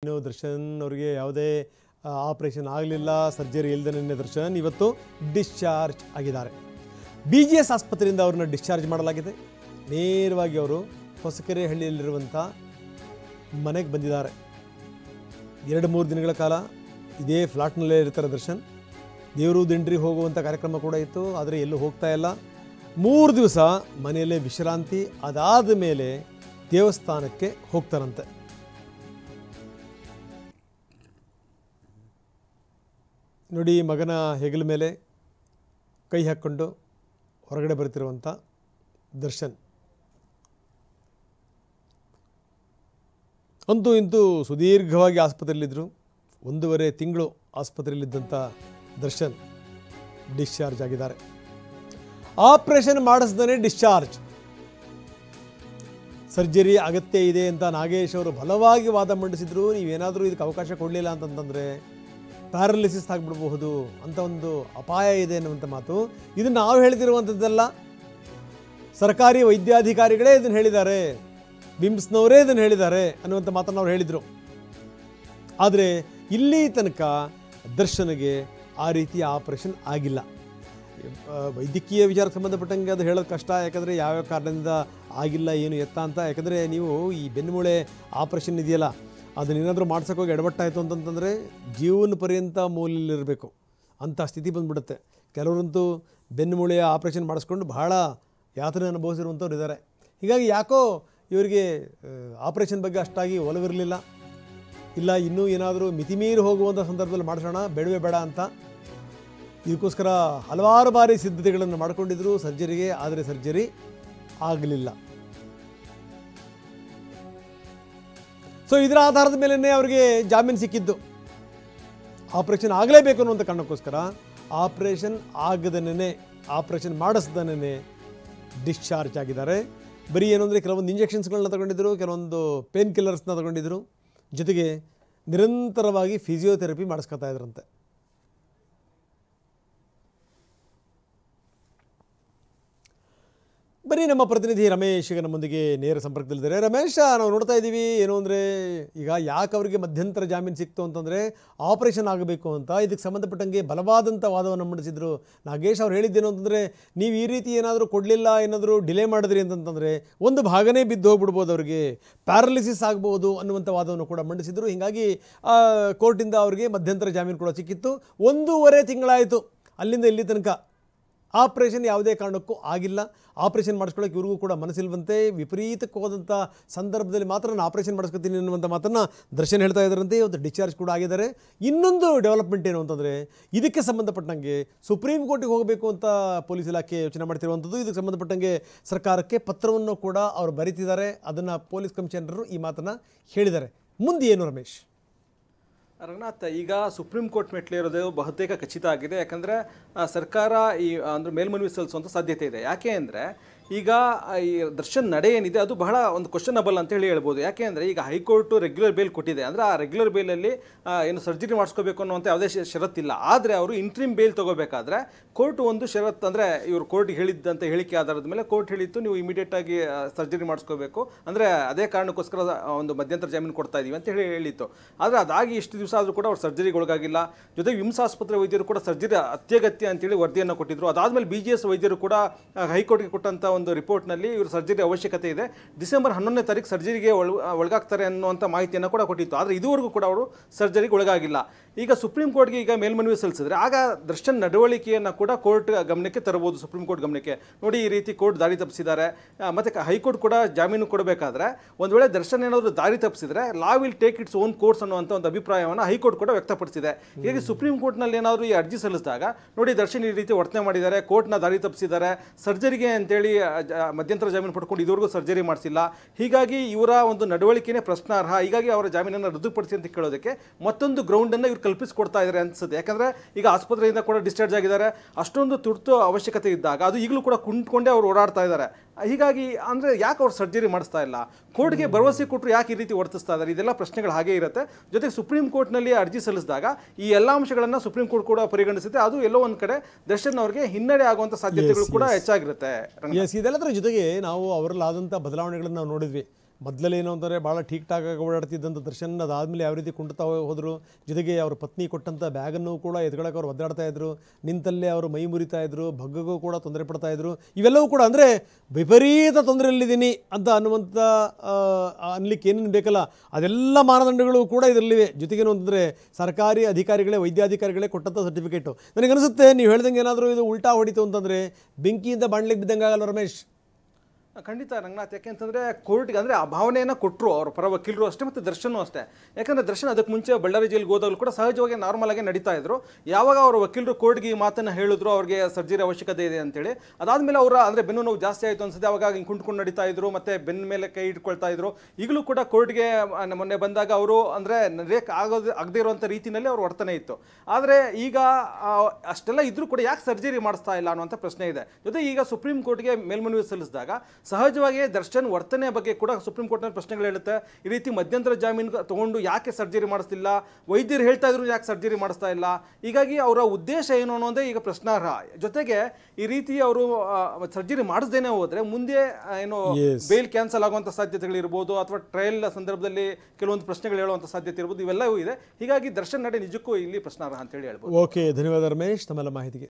ಇನ್ನು ದರ್ಶನ್ ಅವರಿಗೆ ಯಾವುದೇ ಆಪರೇಷನ್ ಆಗಲಿಲ್ಲ, ಸರ್ಜರಿ ಇಲ್ಲದೇ ದರ್ಶನ್ ಇವತ್ತು ಡಿಸ್ಚಾರ್ಜ್ ಆಗಿದ್ದಾರೆ. BGS ಆಸ್ಪತ್ರೆಯಿಂದ ಅವ್ರನ್ನ ಡಿಸ್ಚಾರ್ಜ್ ಮಾಡಲಾಗಿದೆ. ನೇರವಾಗಿ ಅವರು ಹೊಸಕೆರೆಹಳ್ಳಿಯಲ್ಲಿರುವಂಥ ಮನೆಗೆ ಬಂದಿದ್ದಾರೆ. 2-3 ದಿನಗಳ ಕಾಲ ಇದೇ ಫ್ಲಾಟ್ನಲ್ಲೇ ಇರ್ತಾರೆ ದರ್ಶನ್. ದೇವರು ದಿಂಡ್ರಿ ಹೋಗುವಂಥ ಕಾರ್ಯಕ್ರಮ ಕೂಡ ಇತ್ತು, ಆದರೆ ಎಲ್ಲೂ ಹೋಗ್ತಾ ಇಲ್ಲ. 3 ದಿವಸ ಮನೆಯಲ್ಲೇ ವಿಶ್ರಾಂತಿ, ಅದಾದ ಮೇಲೆ ದೇವಸ್ಥಾನಕ್ಕೆ ಹೋಗ್ತಾರಂತೆ. ನೋಡಿ, ಮಗನ ಹೆಗಲ ಮೇಲೆ ಕೈ ಹಾಕ್ಕೊಂಡು ಹೊರಗಡೆ ಬರ್ತಿರುವಂಥ ದರ್ಶನ್. ಅಂತೂ ಇಂತೂ ಸುದೀರ್ಘವಾಗಿ ಆಸ್ಪತ್ರೆಯಲ್ಲಿದ್ದರು. 1.5 ತಿಂಗಳು ಆಸ್ಪತ್ರೆಯಲ್ಲಿದ್ದಂಥ ದರ್ಶನ್ ಡಿಸ್ಚಾರ್ಜ್ ಆಗಿದ್ದಾರೆ. ಆಪರೇಷನ್ ಮಾಡಿಸ್ದೇ ಡಿಸ್ಚಾರ್ಜ್. ಸರ್ಜರಿ ಅಗತ್ಯ ಇದೆ ಅಂತ ನಾಗೇಶ್ ಅವರು ಬಲವಾಗಿ ವಾದ ಮಂಡಿಸಿದ್ರು. ನೀವೇನಾದರೂ ಇದಕ್ಕೆ ಅವಕಾಶ ಕೊಡಲಿಲ್ಲ ಅಂತಂತಂದರೆ ಪ್ಯಾರಲಿಸಿಸ್ ಆಗಿಬಿಡಬಹುದು ಅಂತ ಒಂದು ಅಪಾಯ ಇದೆ ಅನ್ನುವಂಥ ಮಾತು. ಇದನ್ನು ನಾವು ಹೇಳ್ತಿರುವಂಥದ್ದಲ್ಲ, ಸರ್ಕಾರಿ ವೈದ್ಯಾಧಿಕಾರಿಗಳೇ ಇದನ್ನು ಹೇಳಿದ್ದಾರೆ, ಬಿಮ್ಸ್ನವರೇ ಇದನ್ನು ಹೇಳಿದ್ದಾರೆ ಅನ್ನುವಂಥ ಮಾತನ್ನು ಅವ್ರು ಹೇಳಿದರು. ಆದರೆ ಇಲ್ಲಿ ತನಕ ದರ್ಶನ್ಗೆ ಆ ರೀತಿಯ ಆಪರೇಷನ್ ಆಗಿಲ್ಲ. ವೈದ್ಯಕೀಯ ವಿಚಾರಕ್ಕೆ ಸಂಬಂಧಪಟ್ಟಂಗೆ ಅದು ಹೇಳೋದು ಕಷ್ಟ, ಯಾಕಂದರೆ ಯಾವ್ಯಾವ ಕಾರಣದಿಂದ ಆಗಿಲ್ಲ ಏನು ಎತ್ತ ಅಂತ. ಯಾಕಂದರೆ ನೀವು ಈ ಬೆನ್ನುಮೂಳೆ ಆಪರೇಷನ್ ಇದೆಯಲ್ಲ, ಅದನ್ನೇನಾದರೂ ಮಾಡ್ಸೋಕ್ಕೋಗಿ ಎಡವಟ್ಟಾಯಿತು ಅಂತಂತಂದರೆ ಜೀವನ ಪರ್ಯಂತ ಮೂಲಲ್ಲಿರಬೇಕು ಅಂಥ ಸ್ಥಿತಿ ಬಂದುಬಿಡುತ್ತೆ. ಕೆಲವರಂತೂ ಬೆನ್ನುಮೂಳೆಯ ಆಪರೇಷನ್ ಮಾಡಿಸ್ಕೊಂಡು ಬಹಳ ಯಾತನೆ ಅನುಭವಿಸಿರುವಂಥವ್ರು ಇದ್ದಾರೆ. ಹೀಗಾಗಿ ಯಾಕೋ ಇವರಿಗೆ ಆಪರೇಷನ್ ಬಗ್ಗೆ ಅಷ್ಟಾಗಿ ಒಲವಿರಲಿಲ್ಲ. ಇಲ್ಲ, ಇನ್ನೂ ಏನಾದರೂ ಮಿತಿಮೀರಿ ಹೋಗುವಂಥ ಸಂದರ್ಭದಲ್ಲಿ ಮಾಡಿಸೋಣ, ಬೇಡವೇ ಬೇಡ ಅಂತ ಇದಕ್ಕೋಸ್ಕರ ಹಲವಾರು ಬಾರಿ ಸಿದ್ಧತೆಗಳನ್ನು ಮಾಡಿಕೊಂಡಿದ್ರು ಸರ್ಜರಿಗೆ. ಆದರೆ ಸರ್ಜರಿ ಆಗಲಿಲ್ಲ. ಸೊ ಇದರ ಆಧಾರದ ಮೇಲೇ ಅವರಿಗೆ ಜಾಮೀನು ಸಿಕ್ಕಿದ್ದು. ಆಪರೇಷನ್ ಆಗಲೇಬೇಕು ಅನ್ನುವಂಥ ಕಾರಣಕ್ಕೋಸ್ಕರ ಆಪರೇಷನ್ ಆಗದನೇ, ಆಪರೇಷನ್ ಮಾಡಿಸ್ದನೇ ಡಿಸ್ಚಾರ್ಜ್ ಆಗಿದ್ದಾರೆ. ಬರೀ ಏನು ಅಂದರೆ ಕೆಲವೊಂದು ಇಂಜೆಕ್ಷನ್ಸ್ಗಳನ್ನ ತಗೊಂಡಿದ್ದರು, ಕೆಲವೊಂದು ಪೇನ್ ಕಿಲ್ಲರ್ಸ್ನ ತಗೊಂಡಿದ್ದರು, ಜೊತೆಗೆ ನಿರಂತರವಾಗಿ ಫಿಸಿಯೋಥೆರಪಿ ಮಾಡಿಸ್ಕೊತಾ ಇದ್ರಂತೆ. ಬರೀ ನಮ್ಮ ಪ್ರತಿನಿಧಿ ರಮೇಶ್ ಈಗ ನಮ್ಮೊಂದಿಗೆ ನೇರ ಸಂಪರ್ಕದಲ್ಲಿದ್ದಾರೆ. ರಮೇಶ್, ನಾವು ನೋಡ್ತಾ ಇದ್ದೀವಿ ಏನು ಅಂದರೆ, ಈಗ ಯಾಕೆ ಅವರಿಗೆ ಮಧ್ಯಂತರ ಜಾಮೀನು ಸಿಕ್ತು ಅಂತಂದರೆ ಆಪರೇಷನ್ ಆಗಬೇಕು ಅಂತ. ಇದಕ್ಕೆ ಸಂಬಂಧಪಟ್ಟಂಗೆ ಬಲವಾದಂಥ ವಾದವನ್ನು ಮಂಡಿಸಿದರು ನಾಗೇಶ್. ಅವ್ರು ಹೇಳಿದ್ದೇನು ಅಂತಂದರೆ, ನೀವು ಈ ರೀತಿ ಏನಾದರೂ ಕೊಡಲಿಲ್ಲ, ಏನಾದರೂ ಡಿಲೇ ಮಾಡಿದ್ರಿ ಅಂತಂತಂದರೆ ಒಂದು ಭಾಗನೇ ಬಿದ್ದು ಹೋಗ್ಬಿಡ್ಬೋದು, ಅವರಿಗೆ ಪ್ಯಾರಲಿಸಿಸ್ ಆಗ್ಬೋದು ಅನ್ನುವಂಥ ವಾದವನ್ನು ಕೂಡ ಮಂಡಿಸಿದರು. ಹೀಗಾಗಿ ಕೋರ್ಟಿಂದ ಅವರಿಗೆ ಮಧ್ಯಂತರ ಜಾಮೀನು ಕೂಡ ಸಿಕ್ಕಿತ್ತು. 1.5 ತಿಂಗಳಾಯಿತು ಅಲ್ಲಿಂದ ಇಲ್ಲಿ ತನಕ ಆಪರೇಷನ್ ಯಾವುದೇ ಕಾರಣಕ್ಕೂ ಆಗಿಲ್ಲ. ಆಪರೇಷನ್ ಮಾಡಿಸ್ಕೊಳ್ಳೋಕೆ ಇವ್ರಿಗೂ ಕೂಡ ಮನಸ್ಸಿಲ್ವಂತೆ. ವಿಪರೀತಕ್ಕೆ ಹೋದಂಥ ಸಂದರ್ಭದಲ್ಲಿ ಮಾತ್ರ ನಾನು ಆಪರೇಷನ್ ಮಾಡಿಸ್ಕೊತೀನಿ ಅನ್ನುವಂಥ ಮಾತನ್ನು ದರ್ಶನ್ ಹೇಳ್ತಾ ಇದ್ದಾರಂತೆ. ಇವತ್ತು ಡಿಸ್ಚಾರ್ಜ್ ಕೂಡ ಆಗಿದ್ದಾರೆ. ಇನ್ನೊಂದು ಡೆವಲಪ್ಮೆಂಟ್ ಏನು ಅಂತಂದರೆ, ಇದಕ್ಕೆ ಸಂಬಂಧಪಟ್ಟಂಗೆ ಸುಪ್ರೀಂ ಕೋರ್ಟಿಗೆ ಹೋಗಬೇಕು ಅಂತ ಪೊಲೀಸ್ ಇಲಾಖೆ ಯೋಚನೆ ಮಾಡ್ತಿರುವಂಥದ್ದು. ಇದಕ್ಕೆ ಸಂಬಂಧಪಟ್ಟಂಗೆ ಸರ್ಕಾರಕ್ಕೆ ಪತ್ರವನ್ನು ಕೂಡ ಅವರು ಬರೀತಿದ್ದಾರೆ. ಅದನ್ನು ಪೊಲೀಸ್ ಕಮಿಷನರು ಈ ಮಾತನ್ನು ಹೇಳಿದ್ದಾರೆ. ಮುಂದೆ ಏನು ರಮೇಶ್? ರಂಗನಾಥ್, ಈಗ ಸುಪ್ರೀಂ ಕೋರ್ಟ್ ಮೆಟ್ಲೇರೋದು ಬಹುತೇಕ ಖಚಿತ ಆಗಿದೆ. ಯಾಕಂದರೆ ಸರ್ಕಾರ ಈ ಅಂದರೆ ಮೇಲ್ಮನವಿ ಸಲ್ಲಿಸುವಂಥ ಸಾಧ್ಯತೆ ಇದೆ. ಯಾಕೆ ಅಂದರೆ ಈಗ ಈ ದರ್ಶನ್ ನಡೆ ಏನಿದೆ ಅದು ಬಹಳ ಒಂದು ಕ್ವಶನಬಲ್ ಅಂತ ಹೇಳ್ಬೋದು. ಯಾಕೆ ಅಂದರೆ ಈಗ ಹೈಕೋರ್ಟು ರೆಗ್ಯುಲರ್ ಬೇಲ್ ಕೊಟ್ಟಿದೆ. ಅಂದರೆ ಆ ರೆಗ್ಯುಲರ್ ಬೇಲಲ್ಲಿ ಏನು ಸರ್ಜರಿ ಮಾಡಿಸ್ಕೋಬೇಕು ಅನ್ನುವಂಥ ಯಾವುದೇ ಷರತ್ತಿಲ್ಲ. ಆದರೆ ಅವರು ಇಂಟ್ರಿಮ್ ಬೇಲ್ ತೊಗೋಬೇಕಾದ್ರೆ ಕೋರ್ಟ್ ಒಂದು ಷರತ್ತು, ಅಂದರೆ ಇವರು ಕೋರ್ಟ್ಗೆ ಹೇಳಿದ್ದಂಥ ಹೇಳಿಕೆ ಆಧಾರದ ಮೇಲೆ ಕೋರ್ಟ್ ಹೇಳಿತ್ತು, ನೀವು ಇಮಿಡಿಯೇಟಾಗಿ ಸರ್ಜರಿ ಮಾಡಿಸ್ಕೋಬೇಕು, ಅಂದರೆ ಅದೇ ಕಾರಣಕ್ಕೋಸ್ಕರ ಒಂದು ಮಧ್ಯಂತರ ಜಾಮೀನು ಕೊಡ್ತಾ ಇದ್ದೀವಿ ಅಂತ ಹೇಳಿತ್ತು. ಆದರೆ ಅದಾಗಿ ಇಷ್ಟು ದಿವಸ ಆದರೂ ಕೂಡ ಅವ್ರು ಸರ್ಜರಿಗೆ ಒಳಗಾಗಿಲ್ಲ. ಜೊತೆಗೆ ವಿಮ್ಸ್ ಆಸ್ಪತ್ರೆ ವೈದ್ಯರು ಕೂಡ ಸರ್ಜರಿ ಅತ್ಯಗತ್ಯ ಅಂತೇಳಿ ವರದಿಯನ್ನು ಕೊಟ್ಟಿದ್ದರು. ಅದಾದಮೇಲೆ BGS ವೈದ್ಯರು ಕೂಡ ಹೈಕೋರ್ಟ್ಗೆ ಕೊಟ್ಟಂಥ ಒಂದು ರಿಪೋರ್ಟ್ನಲ್ಲಿ ಇವರು ಸರ್ಜರಿ ಅವಶ್ಯಕತೆ ಇದೆ, ಡಿಸೆಂಬರ್ 11ನೇ ತಾರೀಕು ಸರ್ಜರಿಗೆ ಒಳಗಾಗ್ತಾರೆ ಅನ್ನುವಂಥ ಮಾಹಿತಿಯನ್ನು ಕೂಡ ಕೊಟ್ಟಿತ್ತು. ಆದರೆ ಇದುವರೆಗೂ ಕೂಡ ಅವರು ಸರ್ಜರಿಗೆ ಒಳಗಾಗಿಲ್ಲ. ಈಗ ಸುಪ್ರೀಂ ಕೋರ್ಟ್ಗೆ ಈಗ ಮೇಲ್ಮನವಿ ಸಲ್ಲಿಸಿದ್ರೆ ಆಗ ದರ್ಶನ್ ನಡವಳಿಕೆಯನ್ನು ಕೂಡ ಕೋರ್ಟ್ ಗಮನಕ್ಕೆ ತರಬಹುದು, ಸುಪ್ರೀಂ ಕೋರ್ಟ್ ಗಮನಕ್ಕೆ. ನೋಡಿ, ಈ ರೀತಿ ಕೋರ್ಟ್ ದಾರಿ ತಪ್ಪಿಸಿದ್ದಾರೆ. ಮತ್ತು ಹೈಕೋರ್ಟ್ ಕೂಡ ಜಾಮೀನು ಕೊಡಬೇಕಾದ್ರೆ ಒಂದು ವೇಳೆ ದರ್ಶನ್ ಏನಾದರೂ ದಾರಿ ತಪ್ಪಿಸಿದ್ರೆ law will take its own course ಅನ್ನುವಂಥ ಒಂದು ಅಭಿಪ್ರಾಯವನ್ನು ಹೈಕೋರ್ಟ್ ಕೂಡ ವ್ಯಕ್ತಪಡಿಸಿದೆ. ಹೀಗಾಗಿ ಸುಪ್ರೀಂ ಕೋರ್ಟ್ನಲ್ಲಿ ಏನಾದರೂ ಈ ಅರ್ಜಿ ಸಲ್ಲಿಸಿದಾಗ ನೋಡಿ, ದರ್ಶನ್ ಈ ರೀತಿ ವರ್ತನೆ ಮಾಡಿದ್ದಾರೆ, ಕೋರ್ಟ್ನ ದಾರಿ ತಪ್ಪಿಸಿದ್ದಾರೆ, ಸರ್ಜರಿಗೆ ಅಂತೇಳಿ ಮಧ್ಯಂತರ ಜಾಮೀನು ಪಡ್ಕೊಂಡು ಇದುವರೆಗೂ ಸರ್ಜರಿ ಮಾಡಿಸಿಲ್ಲ, ಹೀಗಾಗಿ ಇವರ ಒಂದು ನಡವಳಿಕೆನೇ ಪ್ರಶ್ನಾರ್ಹ, ಹೀಗಾಗಿ ಅವರ ಜಾಮೀನನ್ನು ರದ್ದುಪಡಿಸಿ ಅಂತ ಕೇಳೋದಕ್ಕೆ ಮತ್ತೊಂದು ಗ್ರೌಂಡನ್ನು ಇವ್ರು ಕಲ್ಪಿಸಿಕೊಡ್ತಾ ಇದ್ದಾರೆ ಅನ್ಸುತ್ತೆ. ಯಾಕಂದರೆ ಈಗ ಆಸ್ಪತ್ರೆಯಿಂದ ಕೂಡ ಡಿಸ್ಚಾರ್ಜ್ ಆಗಿದ್ದಾರೆ. ಅಷ್ಟೊಂದು ತುರ್ತು ಅವಶ್ಯಕತೆ ಇದ್ದಾಗ ಅದು ಈಗಲೂ ಕೂಡ ಕುಂತ್ಕೊಂಡೇ ಅವ್ರು ಓಡಾಡ್ತಾ ಇದ್ದಾರೆ. ಹೀಗಾಗಿ ಅಂದರೆ ಯಾಕೆ ಅವ್ರು ಸರ್ಜರಿ ಮಾಡಿಸ್ತಾ ಇಲ್ಲ, ಕೋರ್ಟ್ಗೆ ಭರವಸೆ ಕೊಟ್ಟರು ಯಾಕೆ ಈ ರೀತಿ ವರ್ತಿಸ್ತಾ ಇದ್ದಾರೆ, ಇದೆಲ್ಲ ಪ್ರಶ್ನೆಗಳು ಹಾಗೇ ಇರುತ್ತೆ. ಜೊತೆಗೆ ಸುಪ್ರೀಂ ಕೋರ್ಟ್ನಲ್ಲಿ ಅರ್ಜಿ ಸಲ್ಲಿಸಿದಾಗ ಈ ಎಲ್ಲ ಅಂಶಗಳನ್ನು ಸುಪ್ರೀಂ ಕೋರ್ಟ್ ಕೂಡ ಪರಿಗಣಿಸುತ್ತೆ. ಅದು ಎಲ್ಲೋ ಒಂದು ಕಡೆ ದರ್ಶನ್ ಅವರಿಗೆ ಹಿನ್ನಡೆ ಆಗುವಂಥ ಸಾಧ್ಯತೆಗಳು ಕೂಡ ಹೆಚ್ಚಾಗಿರುತ್ತೆ. ಇದೆಲ್ಲದರ ಜೊತೆಗೆ ನಾವು ಅವರಲ್ಲಾದಂಥ ಬದಲಾವಣೆಗಳನ್ನು ನಾವು ನೋಡಿದ್ವಿ. ಮೊದಲೇನು ಅಂತಂದರೆ ಭಾಳ ಠೀಕ್ ಠಾಕ್ ಆಗಿ ಓಡಾಡ್ತಿದ್ದಂಥ ದರ್ಶನ್ ಅದಾದಮೇಲೆ ಯಾವ ರೀತಿ ಕುಂಟುತ್ತಾ ಹೋದರು, ಜೊತೆಗೆ ಅವ್ರ ಪತ್ನಿ ಕೊಟ್ಟಂಥ ಬ್ಯಾಗನ್ನು ಕೂಡ ಎತ್ಕೊಳ್ಳೋಕೆ ಅವ್ರು ಒದ್ದಾಡ್ತಾ ಇದ್ರು, ನಿಂತಲ್ಲೇ ಅವರು ಮೈ ಮುರಿತಾ ಇದ್ರು, ಭಗ್ಗಗೂ ಕೂಡ ತೊಂದರೆ ಪಡ್ತಾ ಇದ್ರು. ಇವೆಲ್ಲವೂ ಕೂಡ ಅಂದರೆ ವಿಪರೀತ ತೊಂದರೆಯಲ್ಲಿದ್ದೀನಿ ಅಂತ ಅನ್ನುವಂಥ ಅನ್ಲಿಕ್ಕೆ ಏನೇನು ಬೇಕಲ್ಲ ಅದೆಲ್ಲ ಮಾನದಂಡಗಳು ಕೂಡ ಇದರಲ್ಲಿವೆ. ಜೊತೆಗೇನು ಅಂತಂದರೆ ಸರ್ಕಾರಿ ಅಧಿಕಾರಿಗಳೇ, ವೈದ್ಯಾಧಿಕಾರಿಗಳೇ ಕೊಟ್ಟಂಥ ಸರ್ಟಿಫಿಕೇಟು. ನನಗನ್ನಿಸುತ್ತೆ ನೀವು ಹೇಳ್ದಂಗೆ ಏನಾದರೂ ಇದು ಉಲ್ಟಾ ಹೊಡಿತು ಅಂತಂದರೆ ಬೆಂಕಿಯಿಂದ ಬಾಣ್ಲಿಗೆ ಬಿದ್ದಂಗೆ ಆಗಲ್ಲ ರಮೇಶ್. ಖಂಡಿತ ರಂಗನಾಥ್, ಯಾಕೆಂತಂದರೆ ಕೋರ್ಟ್ಗೆ ಅಂದರೆ ಆ ಭಾವನೆಯನ್ನು ಕೊಟ್ಟರು ಅವ್ರ ಪರ ವಕೀಲರು ಅಷ್ಟೇ ಮತ್ತು ದರ್ಶನೂ ಅಷ್ಟೇ. ಯಾಕಂದರೆ ದರ್ಶನ್ ಅದಕ್ಕೆ ಮುಂಚೆ ಬಳ್ಳಾರಿ ಜೈಲಿಗೆ ಹೋದಾಗಲೂ ಕೂಡ ಸಹಜವಾಗಿ ನಾರ್ಮಲ್ ಆಗಿ ನಡೀತಾ ಇದ್ರು. ಯಾವಾಗ ಅವ್ರ ವಕೀಲರು ಕೋರ್ಟ್ಗೆ ಈ ಮಾತನ್ನು ಹೇಳಿದ್ರು ಅವ್ರಿಗೆ ಸರ್ಜರಿ ಅವಶ್ಯಕತೆ ಇದೆ ಅಂತೇಳಿ, ಅದಾದಮೇಲೆ ಅವರ ಅಂದರೆ ಬೆನ್ನು ನೋವು ಜಾಸ್ತಿ ಆಯಿತು ಅನ್ಸುತ್ತೆ, ಅವಾಗ ಹಿಂಗೆ ಕುಂಟ್ಕೊಂಡು ನಡೀತಾ ಇದ್ರು, ಮತ್ತು ಬೆನ್ನ ಮೇಲೆ ಕೈ ಇಟ್ಕೊಳ್ತಾ ಇದ್ರು. ಈಗಲೂ ಕೂಡ ಕೋರ್ಟ್ಗೆ ಮೊನ್ನೆ ಬಂದಾಗ ಅವರು ಅಂದರೆ ರೇಕ್ ಆಗದೇ ಇರುವಂಥ ರೀತಿಯಲ್ಲಿ ಅವ್ರ ವರ್ತನೆ ಇತ್ತು. ಆದರೆ ಈಗ ಅಷ್ಟೆಲ್ಲ ಇದ್ರೂ ಕೂಡ ಯಾಕೆ ಸರ್ಜರಿ ಮಾಡಿಸ್ತಾ ಇಲ್ಲ ಅನ್ನುವಂಥ ಪ್ರಶ್ನೆ ಇದೆ. ಜೊತೆ ಈಗ ಸುಪ್ರೀಂ ಕೋರ್ಟ್ಗೆ ಮೇಲ್ಮನವಿ ಸಲ್ಲಿಸಿದಾಗ ಸಹಜವಾಗಿ ದರ್ಶನ್ ವರ್ತನೆ ಬಗ್ಗೆ ಕೂಡ ಸುಪ್ರೀಂ ಕೋರ್ಟ್ನಲ್ಲಿ ಪ್ರಶ್ನೆಗಳು ಹೇಳುತ್ತೆ. ಈ ರೀತಿ ಮಧ್ಯಂತರ ಜಾಮೀನು ತಗೊಂಡು ಯಾಕೆ ಸರ್ಜರಿ ಮಾಡಿಸ್ತಿಲ್ಲ, ವೈದ್ಯರು ಹೇಳ್ತಾ ಇದ್ರು ಯಾಕೆ ಸರ್ಜರಿ ಮಾಡಿಸ್ತಾ ಇಲ್ಲ, ಹೀಗಾಗಿ ಅವರ ಉದ್ದೇಶ ಏನು ಅನ್ನೋದೇ ಈಗ ಪ್ರಶ್ನಾರ್ಹ. ಜೊತೆಗೆ ಈ ರೀತಿ ಅವರು ಸರ್ಜರಿ ಮಾಡಿಸ್ದೇನೆ ಹೋದ್ರೆ ಮುಂದೆ ಏನು ಬೇಲ್ ಕ್ಯಾನ್ಸಲ್ ಆಗುವಂಥ ಸಾಧ್ಯತೆಗಳಿರ್ಬೋದು, ಅಥವಾ ಟ್ರಯಲ್ ಸಂದರ್ಭದಲ್ಲಿ ಕೆಲವೊಂದು ಪ್ರಶ್ನೆಗಳು ಹೇಳುವಂಥ ಸಾಧ್ಯತೆ ಇರ್ಬೋದು, ಇವೆಲ್ಲವೂ ಇದೆ. ಹೀಗಾಗಿ ದರ್ಶನ್ ನಡೆ ನಿಜಕ್ಕೂ ಇಲ್ಲಿ ಪ್ರಶ್ನಾರ್ಹ ಅಂತೇಳಿ ಹೇಳ್ಬೋದು. ಓಕೆ, ಧನ್ಯವಾದ ರಮೇಶ್ ತಮ್ಮೆಲ್ಲ ಮಾಹಿತಿಗೆ.